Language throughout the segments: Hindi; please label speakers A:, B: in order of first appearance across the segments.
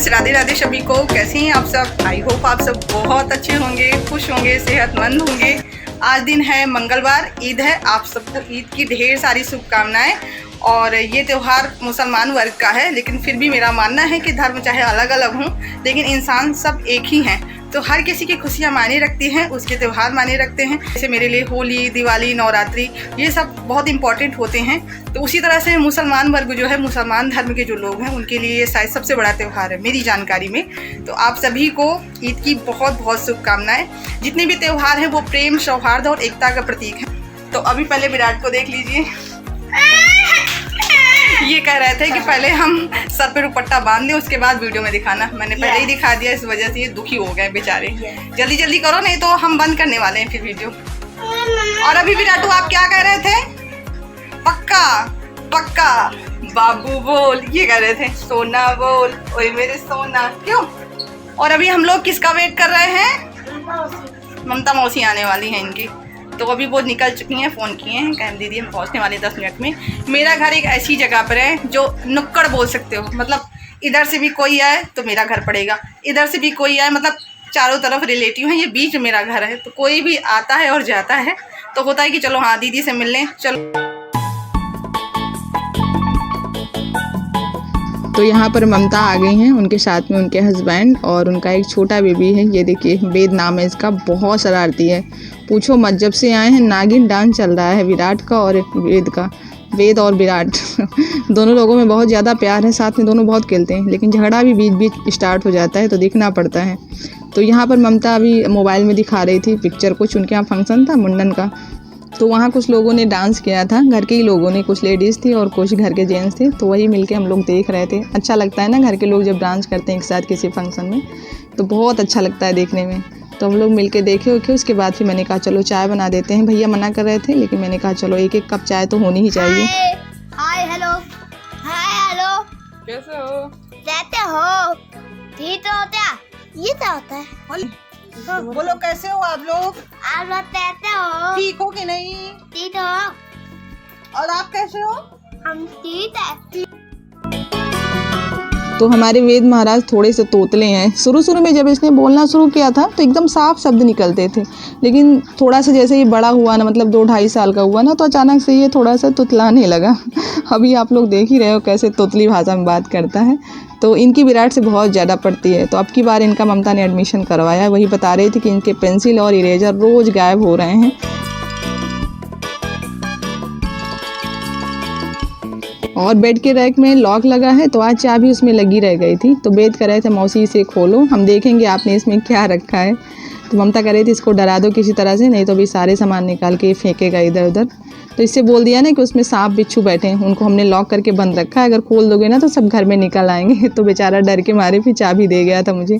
A: फ्रेंड्स, राधे राधे सभी को। कैसे हैं आप सब? आई होप आप सब बहुत अच्छे होंगे, खुश होंगे, सेहतमंद होंगे। आज दिन है मंगलवार, ईद है। आप सबको ईद की ढेर सारी शुभकामनाएं। और ये त्यौहार मुसलमान वर्ग का है, लेकिन फिर भी मेरा मानना है कि धर्म चाहे अलग अलग हों, लेकिन इंसान सब एक ही हैं। तो हर किसी की खुशियाँ मायने रखती हैं, उसके त्यौहार मायने रखते हैं। जैसे मेरे लिए होली, दिवाली, नवरात्रि, ये सब बहुत इंपॉर्टेंट होते हैं। तो उसी तरह से मुसलमान वर्ग जो है, मुसलमान धर्म के जो लोग हैं, उनके लिए ये शायद सबसे बड़ा त्यौहार है मेरी जानकारी में। तो आप सभी को ईद की बहुत बहुत शुभकामनाएं। जितने भी त्यौहार हैं वो प्रेम, सौहार्द और एकता का प्रतीक है। तो अभी पहले विराट को देख लीजिए। ये कह रहे थे कि पहले हम सर पे दुपट्टा बांध लें, उसके बाद वीडियो में दिखाना। मैंने पहले ही दिखा दिया, इस वजह से ये दुखी हो गए बेचारे। जल्दी जल्दी करो, नहीं तो हम बंद करने वाले हैं फिर वीडियो। और अभी विराटू आप क्या कह रहे थे? पक्का पक्का बाबू बोल, ये कह रहे थे। सोना बोल, ओए मेरे सोना। क्यों? और अभी हम लोग किसका वेट कर रहे हैं? ममता मौसी आने वाली हैं इनकी। तो अभी वो निकल चुकी हैं, फ़ोन किए हैं, कह दीदी हम पहुंचने वाले 10 मिनट में। मेरा घर एक ऐसी जगह पर है जो नुक्कड़ बोल सकते हो, मतलब इधर से भी कोई आए तो मेरा घर पड़ेगा, इधर से भी कोई आए, मतलब चारों तरफ रिलेटिव हैं, ये बीच में मेरा घर है। तो कोई भी आता है और जाता है तो होता है कि चलो हाँ दीदी से मिल लें, चलो।
B: तो यहाँ पर ममता आ गई हैं, उनके साथ में उनके हस्बैंड और उनका एक छोटा बेबी है। ये देखिए, वेद नाम है इसका, बहुत शरारती है, पूछो मत। जब से आए हैं नागिन डांस चल रहा है विराट का और वेद का। वेद और विराट दोनों लोगों में बहुत ज़्यादा प्यार है, साथ में दोनों बहुत खेलते हैं, लेकिन झगड़ा भी बीच बीच स्टार्ट हो जाता है, तो देखना पड़ता है। तो यहाँ पर ममता अभी मोबाइल में दिखा रही थी पिक्चर, कुछ उनके यहाँ फंक्शन था मुंडन का, तो वहाँ कुछ लोगों ने डांस किया था, घर के ही लोगों ने, कुछ लेडीज़ थी और कुछ घर के जेंट्स थे। तो वही मिलके हम लोग देख रहे थे। अच्छा लगता है ना घर के लोग जब डांस करते हैं एक साथ किसी फंक्शन में, तो बहुत अच्छा लगता है देखने में। तो हम लोग मिलके देखे उखे, उसके बाद फिर मैंने कहा चलो चाय बना देते हैं। भैया मना कर रहे थे, लेकिन मैंने कहा चलो एक एक कप चाय तो होनी ही चाहिए।
C: हाय हेलो, हाय हेलो,
A: कैसे हो?
C: कैसे हो? ठीक तो होता है, ये क्या होता है?
A: बोलो कैसे हो आप लोग?
C: आप लोग कैसे हो?
A: ठीक हो कि नहीं?
C: ठीक हो?
A: और आप कैसे हो?
C: हम ठीक है।
B: तो हमारे वेद महाराज थोड़े से तोतले हैं। शुरू में जब इसने बोलना शुरू किया था तो एकदम साफ शब्द निकलते थे, लेकिन थोड़ा सा जैसे ये बड़ा हुआ ना, मतलब 2-2.5 साल का हुआ ना, तो अचानक से ये थोड़ा सा तुतलाने लगा। अभी आप लोग देख ही रहे हो कैसे तोतली भाषा में बात करता है। तो इनकी विराट से बहुत ज़्यादा पड़ती है। तो अब की बार इनका ममता ने एडमिशन करवाया है। वही बता रही थी कि इनके पेंसिल और इरेजर रोज़ गायब हो रहे हैं। और बेड के रैक में लॉक लगा है, तो आज चाबी उसमें लगी रह गई थी। तो वेद कह रहे थे मौसी इसे खोलो, हम देखेंगे आपने इसमें क्या रखा है। तो ममता कह रही थी इसको डरा दो किसी तरह से, नहीं तो अभी सारे सामान निकाल के फेंकेगा इधर उधर। तो इससे बोल दिया ना कि उसमें सांप बिच्छू बैठे हैं, उनको हमने लॉक करके बंद रखा है, अगर खोल दोगे ना तो सब घर में निकल आएंगे। तो बेचारा डर के मारे फिर चाबी दे गया था मुझे।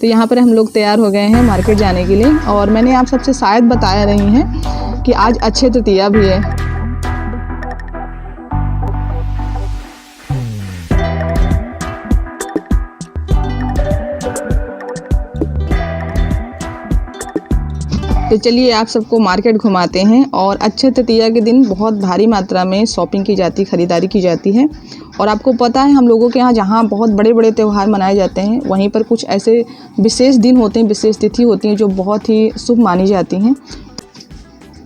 B: तो यहाँ पर हम लोग तैयार हो गए हैं मार्केट जाने के लिए। और मैंने आप सबसे शायद बताया नहीं है कि आज अक्षय तृतीया भी है। तो चलिए आप सबको मार्केट घुमाते हैं। और अक्षय तृतीया के दिन बहुत भारी मात्रा में शॉपिंग की जाती, ख़रीदारी की जाती है। और आपको पता है हम लोगों के यहाँ जहाँ बहुत बड़े बड़े त्यौहार मनाए जाते हैं, वहीं पर कुछ ऐसे विशेष दिन होते हैं, विशेष तिथि होती हैं जो बहुत ही शुभ मानी जाती हैं।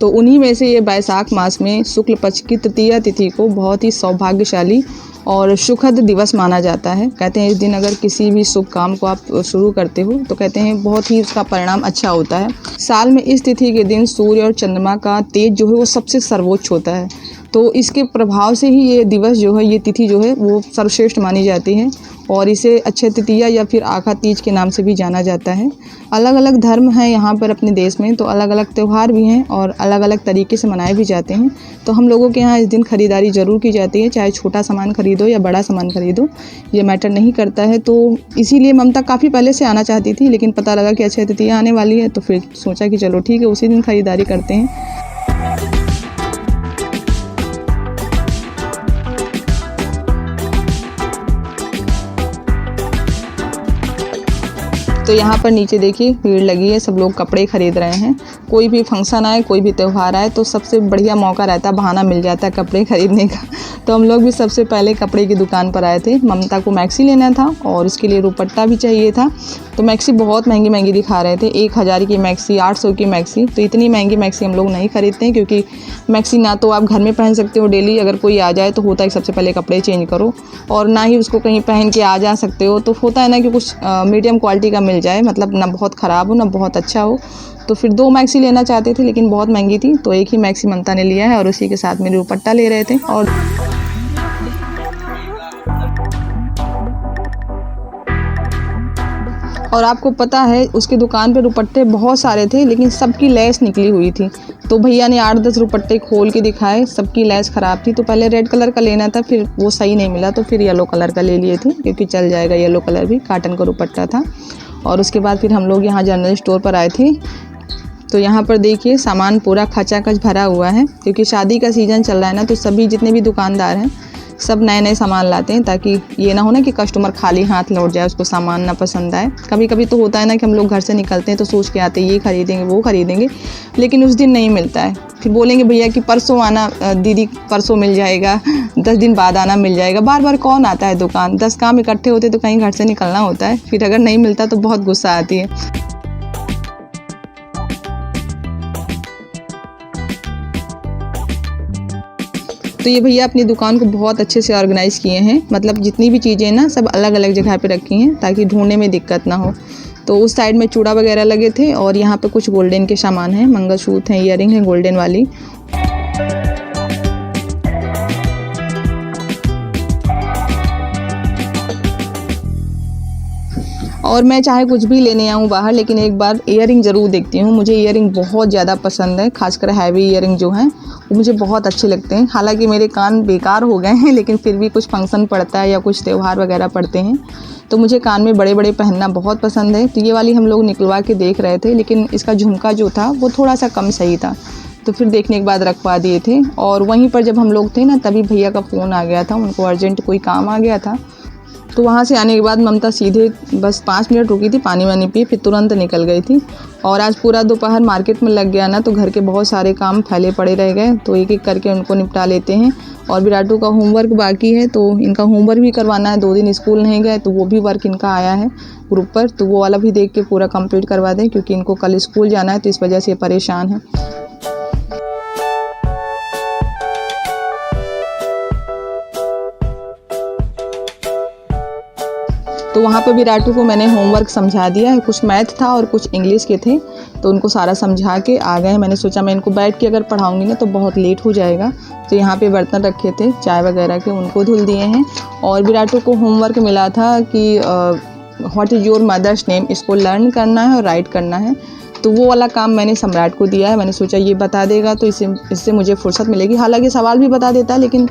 B: तो उन्हीं में से ये बैसाख मास में शुक्ल पक्ष की तृतीया तिथि को बहुत ही सौभाग्यशाली और सुखद दिवस माना जाता है। कहते हैं इस दिन अगर किसी भी शुभ काम को आप शुरू करते हो तो कहते हैं बहुत ही उसका परिणाम अच्छा होता है। साल में इस तिथि के दिन सूर्य और चंद्रमा का तेज जो है वो सबसे सर्वोच्च होता है। तो इसके प्रभाव से ही ये दिवस जो है, ये तिथि जो है वो सर्वश्रेष्ठ मानी जाती है। और इसे अक्षय तृतीया या फिर आखा तीज के नाम से भी जाना जाता है। अलग अलग धर्म हैं यहाँ पर अपने देश में, तो अलग अलग त्यौहार भी हैं और अलग अलग तरीके से मनाए भी जाते हैं। तो हम लोगों के यहाँ इस दिन ख़रीदारी ज़रूर की जाती है, चाहे छोटा सामान खरीदो या बड़ा सामान खरीदो, ये मैटर नहीं करता है। तो इसीलिए ममता काफ़ी पहले से आना चाहती थी, लेकिन पता लगा कि अक्षय तृतीया आने वाली है, तो फिर सोचा कि चलो ठीक है उसी दिन ख़रीदारी करते हैं। तो यहाँ पर नीचे देखिए भीड़ लगी है, सब लोग कपड़े खरीद रहे हैं। कोई भी फंक्शन आए, कोई भी त्यौहार आए तो सबसे बढ़िया मौका रहता है, बहाना मिल जाता है कपड़े खरीदने का। तो हम लोग भी सबसे पहले कपड़े की दुकान पर आए थे। ममता को मैक्सी लेना था और उसके लिए दुपट्टा भी चाहिए था। तो मैक्सी बहुत महंगी महंगी दिखा रहे थे, 1000 की मैक्सी, 800 की मैक्सी। तो इतनी महंगी मैक्सी हम लोग नहीं खरीदते हैं, क्योंकि मैक्सी ना तो आप घर में पहन सकते हो डेली, अगर कोई आ जाए तो होता है सबसे पहले कपड़े चेंज करो, और ना ही उसको कहीं पहन के आ जा सकते हो। तो होता है ना कि कुछ मीडियम क्वालिटी का मिल जाए, मतलब ना बहुत ख़राब हो ना बहुत अच्छा हो। तो फिर 2 मैक्सी लेना चाहते थे लेकिन बहुत महंगी थी, तो एक ही मैक्सी ममता ने लिया है और उसी के साथ में दुपट्टा ले रहे थे। और आपको पता है उसकी दुकान पे दुपट्टे बहुत सारे थे, लेकिन सबकी लेस निकली हुई थी। तो भैया ने 8-10 दुपट्टे खोल के दिखाए, सबकी लेस ख़राब थी। तो पहले रेड कलर का लेना था, फिर वो सही नहीं मिला तो फिर येलो कलर का ले लिए थे, क्योंकि चल जाएगा येलो कलर भी, काटन का दुपट्टा था। और उसके बाद फिर हम लोग यहाँ जनरल स्टोर पर आए थे। तो यहाँ पर देखिए सामान पूरा खचाखच भरा हुआ है, क्योंकि शादी का सीज़न चल रहा है ना, तो सभी जितने भी दुकानदार हैं सब नए नए सामान लाते हैं, ताकि ये ना हो ना कि कस्टमर खाली हाथ लौट जाए, उसको सामान ना पसंद आए। कभी कभी तो होता है ना कि हम लोग घर से निकलते हैं तो सोच के आते हैं ये खरीदेंगे वो खरीदेंगे, लेकिन उस दिन नहीं मिलता है। फिर बोलेंगे भैया कि परसों आना, दीदी परसों मिल जाएगा, 10 दिन बाद आना मिल जाएगा। बार बार कौन आता है दुकान, 10 काम इकट्ठे होते तो कहीं घर से निकलना होता है, फिर अगर नहीं मिलता तो बहुत गुस्सा आती है। तो ये भैया अपनी दुकान को बहुत अच्छे से ऑर्गेनाइज़ किए हैं, मतलब जितनी भी चीज़ें ना सब अलग अलग जगह पे रखी हैं ताकि ढूंढने में दिक्कत ना हो। तो उस साइड में चूड़ा वगैरह लगे थे, और यहाँ पे कुछ गोल्डन के सामान हैं, मंगलसूत्र हैं, ईयरिंग है गोल्डन वाली। और मैं चाहे कुछ भी लेने आऊँ बाहर, लेकिन एक बार ईयरिंग ज़रूर देखती हूँ। मुझे ईयरिंग बहुत ज़्यादा पसंद है, खासकर हैवी ईयरिंग जो हैं वो मुझे बहुत अच्छे लगते हैं। हालांकि मेरे कान बेकार हो गए हैं, लेकिन फिर भी कुछ फंक्शन पड़ता है या कुछ त्यौहार वगैरह पड़ते हैं तो मुझे कान में बड़े बड़े पहनना बहुत पसंद है। तो ये वाली हम लोग निकलवा के देख रहे थे, लेकिन इसका झुमका जो था वो थोड़ा सा कम सही था, तो फिर देखने के बाद रखवा दिए थे। और वहीं पर जब हम लोग थे ना, तभी भैया का फ़ोन आ गया था, उनको अर्जेंट कोई काम आ गया था। तो वहाँ से आने के बाद ममता सीधे बस 5 मिनट रुकी थी, पानी वानी पी, फिर तुरंत निकल गई थी। और आज पूरा दोपहर मार्केट में लग गया ना, तो घर के बहुत सारे काम फैले पड़े रह गए, तो एक एक करके उनको निपटा लेते हैं। और विराटू का होमवर्क बाकी है, तो इनका होमवर्क भी करवाना है। 2 दिन स्कूल नहीं गए तो वो भी वर्क इनका आया है ग्रुप पर, तो वो वाला भी देख के पूरा कंप्लीट करवा दें, क्योंकि इनको कल स्कूल जाना है, तो इस वजह से परेशान है। तो वहाँ पे विराटू को मैंने होमवर्क समझा दिया है, कुछ मैथ था और कुछ इंग्लिश के थे, तो उनको सारा समझा के आ गए। मैंने सोचा मैं इनको बैठ के अगर पढ़ाऊँगी ना तो बहुत लेट हो जाएगा, तो यहाँ पे बर्तन रखे थे चाय वगैरह के, उनको धुल दिए हैं। और विराटू को होमवर्क मिला था कि what is your mother's name, इसको लर्न करना है और राइट करना है। तो वो वाला काम मैंने सम्राट को दिया है। मैंने सोचा ये बता देगा तो इससे मुझे फुर्सत मिलेगी। हालांकि सवाल भी बता देता है, लेकिन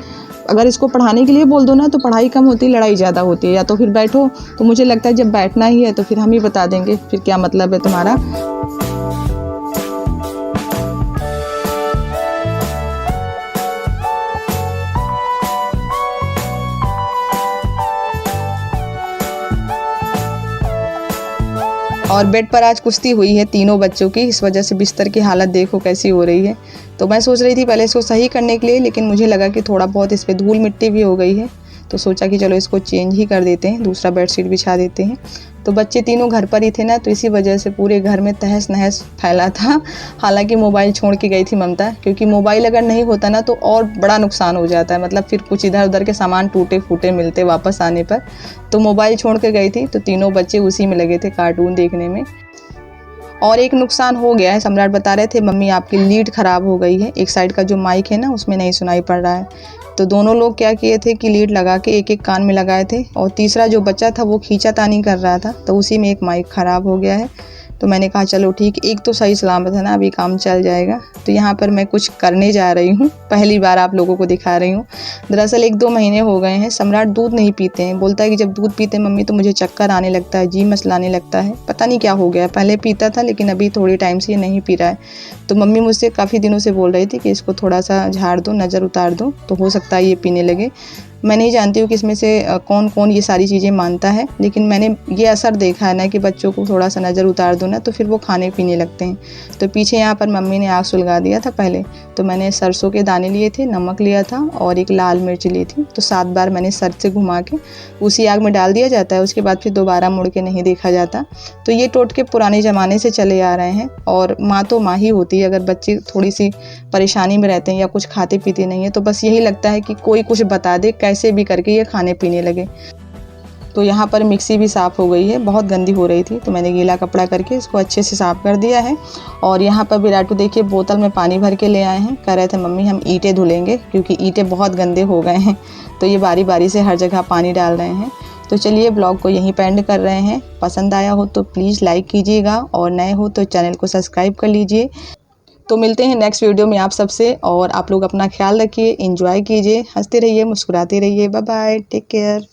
B: अगर इसको पढ़ाने के लिए बोल दो ना तो पढ़ाई कम होती है, लड़ाई ज़्यादा होती है। या तो फिर बैठो, तो मुझे लगता है जब बैठना ही है तो फिर हम ही बता देंगे, फिर क्या मतलब है तुम्हारा। और बेड पर आज कुश्ती हुई है तीनों बच्चों की, इस वजह से बिस्तर की हालत देखो कैसी हो रही है। तो मैं सोच रही थी पहले इसको सही करने के लिए, लेकिन मुझे लगा कि थोड़ा बहुत इस पर धूल मिट्टी भी हो गई है, तो सोचा कि चलो इसको चेंज ही कर देते हैं, दूसरा बेडशीट बिछा देते हैं। तो बच्चे तीनों घर पर ही थे ना, तो इसी वजह से पूरे घर में तहस नहस फैला था। हालांकि मोबाइल छोड़ के गई थी ममता, क्योंकि मोबाइल अगर नहीं होता ना तो और बड़ा नुकसान हो जाता है, मतलब फिर कुछ इधर उधर के सामान टूटे फूटे मिलते वापस आने पर। तो मोबाइल छोड़ के गई थी, तो तीनों बच्चे उसी में लगे थे कार्टून देखने में। और एक नुकसान हो गया है, सम्राट बता रहे थे मम्मी आपकी लीड ख़राब हो गई है, एक साइड का जो माइक है ना उसमें नहीं सुनाई पड़ रहा है। तो दोनों लोग क्या किए थे कि लीड लगा के एक एक कान में लगाए थे, और तीसरा जो बच्चा था वो खींचातानी कर रहा था, तो उसी में एक माइक ख़राब हो गया है। तो मैंने कहा चलो ठीक, एक तो सही सलामत है ना, अभी काम चल जाएगा। तो यहाँ पर मैं कुछ करने जा रही हूँ, पहली बार आप लोगों को दिखा रही हूँ। दरअसल 1-2 महीने हो गए हैं, सम्राट दूध नहीं पीते हैं। बोलता है कि जब दूध पीते हैं मम्मी तो मुझे चक्कर आने लगता है, जी मचलाने लगता है, पता नहीं क्या हो गया। पहले पीता था लेकिन अभी थोड़े टाइम से ये नहीं पी रहा है। तो मम्मी मुझसे काफ़ी दिनों से बोल रही थी कि इसको थोड़ा सा झाड़ दो, नज़र उतार दो, तो हो सकता है ये पीने लगे। मैं नहीं जानती हूँ कि इसमें से कौन कौन ये सारी चीज़ें मानता है, लेकिन मैंने ये असर देखा है ना कि बच्चों को थोड़ा सा नज़र उतार दो ना तो फिर वो खाने पीने लगते हैं। तो पीछे यहाँ पर मम्मी ने आग सुलगा दिया था पहले, तो मैंने सरसों के दाने लिए थे, नमक लिया था और एक लाल मिर्च ली थी। तो 7 बार मैंने सर से घुमा के उसी आग में डाल दिया जाता है, उसके बाद फिर दोबारा मुड़ के नहीं देखा जाता। तो ये टोटके पुराने ज़माने से चले आ रहे हैं और माँ तो माँ ही होती है। अगर बच्चे थोड़ी सी परेशानी में रहते हैं या कुछ खाते पीते नहीं है तो बस यही लगता है कि कोई कुछ बता दे, कैसे भी करके ये खाने पीने लगे। तो यहाँ पर मिक्सी भी साफ़ हो गई है, बहुत गंदी हो रही थी, तो मैंने गीला कपड़ा करके इसको अच्छे से साफ़ कर दिया है। और यहाँ पर विराटू देखिए बोतल में पानी भर के ले आए हैं, कह रहे थे मम्मी हम ईंटें धुलेंगे क्योंकि ईंटें बहुत गंदे हो गए हैं। तो ये बारी बारी से हर जगह पानी डाल रहे हैं। तो चलिए ब्लॉग को यहीं पे एंड कर रहे हैं। पसंद आया हो तो प्लीज़ लाइक कीजिएगा और नए हो तो चैनल को सब्सक्राइब कर लीजिए। तो मिलते हैं नेक्स्ट वीडियो में आप सबसे, और आप लोग अपना ख्याल रखिए, एंजॉय कीजिए, हंसते रहिए, मुस्कुराते रहिए। Bye bye, take care.